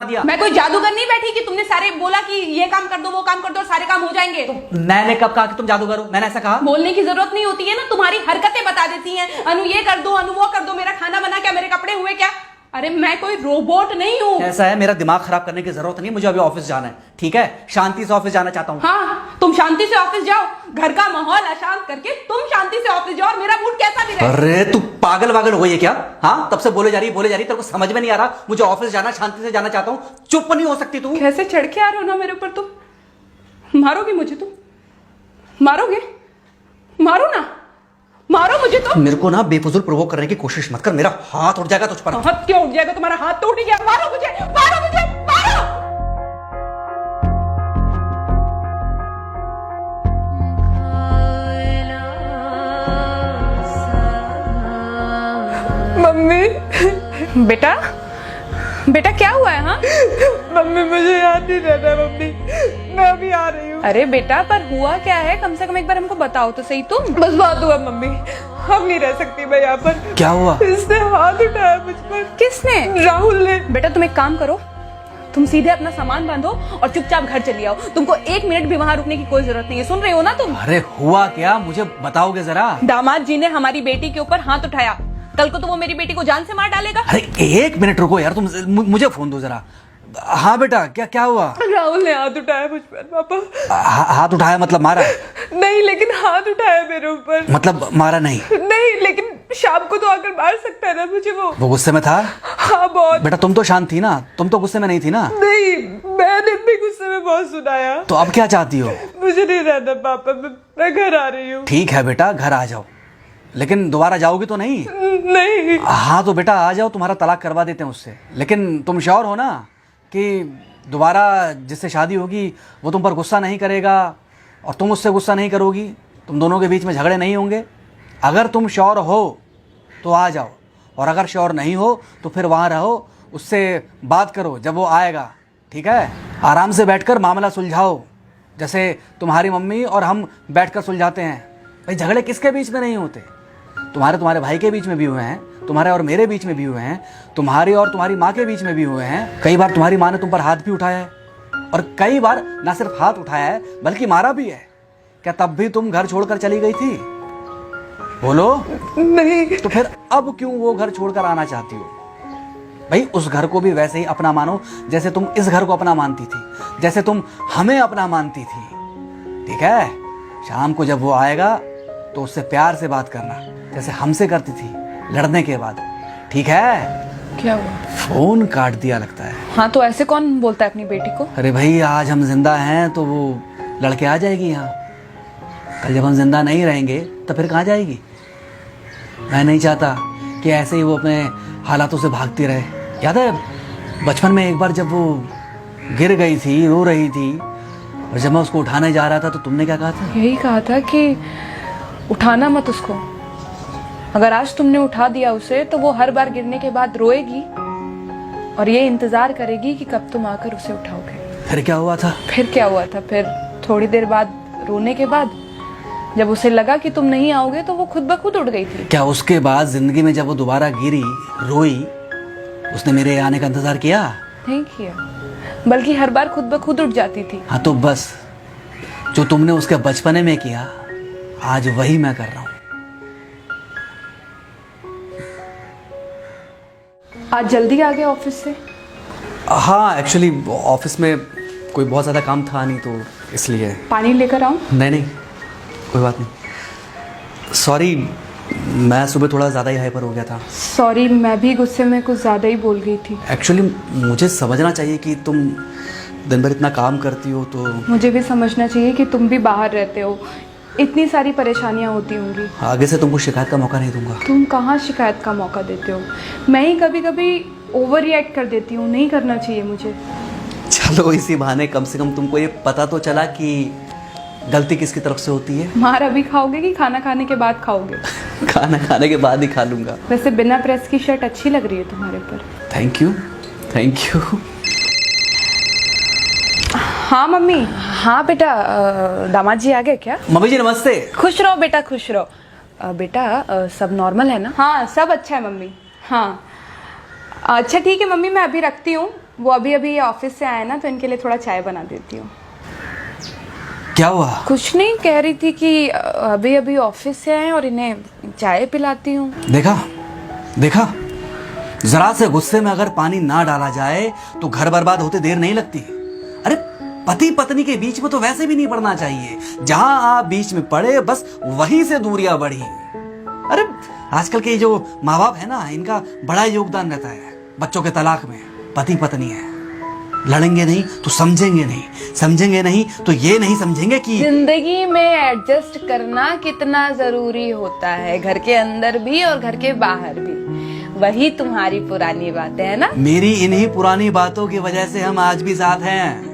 दिया। मैं कोई जादूगर नहीं बैठी कि तुमने सारे बोला कि ये काम कर दो वो काम कर दो और सारे काम हो जाएंगे। मैंने कब कहा कि तुम जादूगर हो? मैंने ऐसा कहा? बोलने की जरूरत नहीं होती है ना, तुम्हारी हरकतें बता देती हैं। अनु ये कर दो, अनु वो कर दो, मेरा खाना बना क्या, मेरे कपड़े हुए क्या। अरे मैं कोई रोबोट नहीं हूँ। ऐसा है, मेरा दिमाग खराब करने की जरूरत नहीं, मुझे अभी ऑफिस जाना है। ठीक है, शांति से ऑफिस जाना चाहता हूँ। हाँ तुम शांति से ऑफिस जाओ, घर का माहौल अशांत करके तुम शांति से ऑफिस जाओ और मेरा मूड कैसा भी रहे। अरे तू पागल वागल हो गई है क्या? हाँ, तब से बोले जा रही तेरे को समझ में नहीं आ रहा? मुझे ऑफिस जाना, शांति से जाना चाहता हूँ। चुप नहीं हो सकती तू? कैसे चढ़ के आ रहे हो ना मेरे ऊपर तुम। मारोगे मुझे? तुम मारोगे? मारो ना, मारो मुझे। तो मेरे को ना बेफजूल प्रोवोक करने की कोशिश मत कर, मेरा हाथ उठ जाएगा तुझ पर। हाथ क्यों उठ जाएगा? तुम्हारा हाथ तो उठ गया। मारो मुझे, मारो मुझे, मारो। मम्मी। बेटा बेटा क्या हुआ है? हाँ मम्मी मुझे याद नहीं रहता मम्मी, मैं अभी आ रही हूँ। अरे बेटा पर हुआ क्या है? कम से कम एक बार हमको बताओ तो सही। तुम बस बात हुआ मम्मी, हम नहीं रह सकती मैं यहाँ पर। क्या हुआ? इसने हाथ उठाया मुझ पर। किसने? राहुल ने। बेटा तुम एक काम करो, तुम सीधे अपना सामान बांधो और चुपचाप घर चली आओ। तुमको एक मिनट भी वहाँ रुकने की कोई जरूरत नहीं है। सुन रहे हो ना तुम? अरे हुआ क्या, मुझे बताओगे जरा? दामाद जी ने हमारी बेटी के ऊपर हाथ उठाया। कल को तो वो मेरी बेटी को जान से मार डालेगा। अरे एक मिनट रुको यार, तुम मुझे फोन दो जरा। हाँ बेटा, क्या हुआ? राहुल ने हाथ उठाया मुझ पर पापा। हाथ उठाया मतलब मारा? नहीं लेकिन हाथ उठाया मेरे ऊपर। मतलब मारा नहीं? नहीं लेकिन शाम को तो आकर मार सकता है ना मुझे वो गुस्से में था? हाँ बहुत। बेटा तुम तो शांत थी ना, तुम तो गुस्से में नहीं थी ना? नहीं मैंने भी गुस्से में बहुत सुनाया। तो अब क्या चाहती हो? मुझे नहीं रहना पापा, मैं घर आ रही हूँ। ठीक है बेटा, घर आ जाओ, लेकिन दोबारा जाओगी तो नहीं? नहीं। हाँ तो बेटा आ जाओ, तुम्हारा तलाक करवा देते हैं उससे। लेकिन तुम श्योर हो ना कि दोबारा जिससे शादी होगी वो तुम पर गुस्सा नहीं करेगा और तुम उससे गुस्सा नहीं करोगी, तुम दोनों के बीच में झगड़े नहीं होंगे? अगर तुम श्योर हो तो आ जाओ, और अगर श्योर नहीं हो तो फिर वहाँ रहो, उससे बात करो जब वो आएगा। ठीक है, आराम से बैठकर मामला सुलझाओ, जैसे तुम्हारी मम्मी और हम बैठकर सुलझाते हैं। भाई झगड़े किसके बीच में नहीं होते? तुम्हारे भाई के बीच में भी हुए हैं, तुम्हारे और मेरे बीच में भी हुए हैं, तुम्हारी और तुम्हारी माँ के बीच में भी हुए हैं। कई बार तुम्हारी माँ ने तुम पर हाथ भी उठाया है, और कई बार ना सिर्फ हाथ उठाया है बल्कि मारा भी है। क्या तब भी तुम घर छोड़कर चली गई थी? बोलो। नहीं। तो फिर अब क्यों वो घर छोड़कर आना चाहती हो? भाई उस घर को भी वैसे ही अपना मानो जैसे तुम इस घर को अपना मानती थी, जैसे तुम हमें अपना मानती थी। ठीक है, शाम को जब वो आएगा तो उससे प्यार से बात करना, जैसे हमसे करती थी लड़ने के बाद। ठीक है? क्या हुआ? फोन काट दिया लगता है। हाँ तो ऐसे कौन बोलता है अपनी बेटी को? अरे भाई आज हम जिंदा हैं तो वो लड़के आ जाएगी यहाँ, कल जब हम जिंदा नहीं रहेंगे तो फिर कहाँ जाएगी? मैं नहीं चाहता कि ऐसे ही वो अपने हालातों से भागती रहे। याद है बचपन में एक बार जब वो गिर गई थी, रो रही थी, और जब मैं उसको उठाने जा रहा था तो तुमने क्या कहा था? यही कहा था कि उठाना मत उसको। अगर आज तुमने उठा दिया उसे तो वो हर बार गिरने के बाद रोएगी और ये इंतजार करेगी कि कब तुम आकर उसे उठाओगे। फिर क्या हुआ था? फिर क्या हुआ था? फिर थोड़ी देर बाद रोने के बाद जब उसे लगा कि तुम नहीं आओगे तो वो खुद ब खुद उठ गई थी। क्या उसके बाद जिंदगी में जब वो दोबारा गिरी, रोई, उसने मेरे आने का इंतजार किया? नहीं किया, बल्कि हर बार खुद ब खुद उठ जाती थी। हाँ तो बस जो तुमने उसके बचपने में किया आज वही मैं कर रहा हूँ। आज जल्दी आ गए ऑफिस से? हाँ एक्चुअली ऑफिस में कोई बहुत ज़्यादा काम था नहीं तो इसलिए। पानी लेकर आऊं? नहीं कोई बात नहीं, सॉरी मैं सुबह थोड़ा ज़्यादा ही हाइपर हो गया था। सॉरी, मैं भी गुस्से में कुछ ज़्यादा ही बोल गई थी। एक्चुअली मुझे समझना चाहिए कि तुम दिन भर इतना काम करती हो तो मुझे भी समझना चाहिए कि तुम भी बाहर रहते हो, इतनी सारी परेशानियां होती होंगी। आगे से तुमको शिकायत का मौका नहीं दूंगा। तुम कहाँ शिकायत का मौका देते हो? मैं ही कभी कभी ओवर रिएक्ट कर देती हूँ, नहीं करना चाहिए मुझे। चलो इसी बहाने कम से कम तुमको ये पता तो चला कि गलती किसकी तरफ से होती है। मार अभी खाओगे कि खाना खाने के बाद खाओगे? खाना खाने के बाद ही खा लूंगा। वैसे बिना प्रेस की शर्ट अच्छी लग रही है तुम्हारे पर। Thank you. हाँ मम्मी। हाँ बेटा, दामाद जी आ गए क्या? मम्मी जी नमस्ते। खुश रहो बेटा, खुश रहो। बेटा सब नॉर्मल है ना? हाँ सब अच्छा है मम्मी। हाँ अच्छा ठीक है मम्मी, मैं अभी रखती हूँ, वो अभी अभी ऑफिस से आए ना, तो इनके लिए थोड़ा चाय बना देती हूँ। क्या हुआ? कुछ नहीं, कह रही थी कि अभी अभी ऑफिस से आए और इन्हें चाय पिलाती हूँ। देखा देखा, जरा से गुस्से में अगर पानी ना डाला जाए तो घर बर्बाद होते देर नहीं लगती। अरे पति पत्नी के बीच में तो वैसे भी नहीं पड़ना चाहिए, जहां आप बीच में पड़े बस वहीं से दूरियां बढ़ी। अरे आजकल के जो माँ बाप है ना, इनका बड़ा योगदान रहता है बच्चों के तलाक में। पति पत्नी है, लड़ेंगे नहीं तो समझेंगे नहीं, समझेंगे नहीं तो ये नहीं समझेंगे कि जिंदगी में एडजस्ट करना कितना जरूरी होता है, घर के अंदर भी और घर के बाहर भी। वही तुम्हारी पुरानी बातें है ना। मेरी इन्हीं पुरानी बातों की वजह से हम आज भी साथ हैं।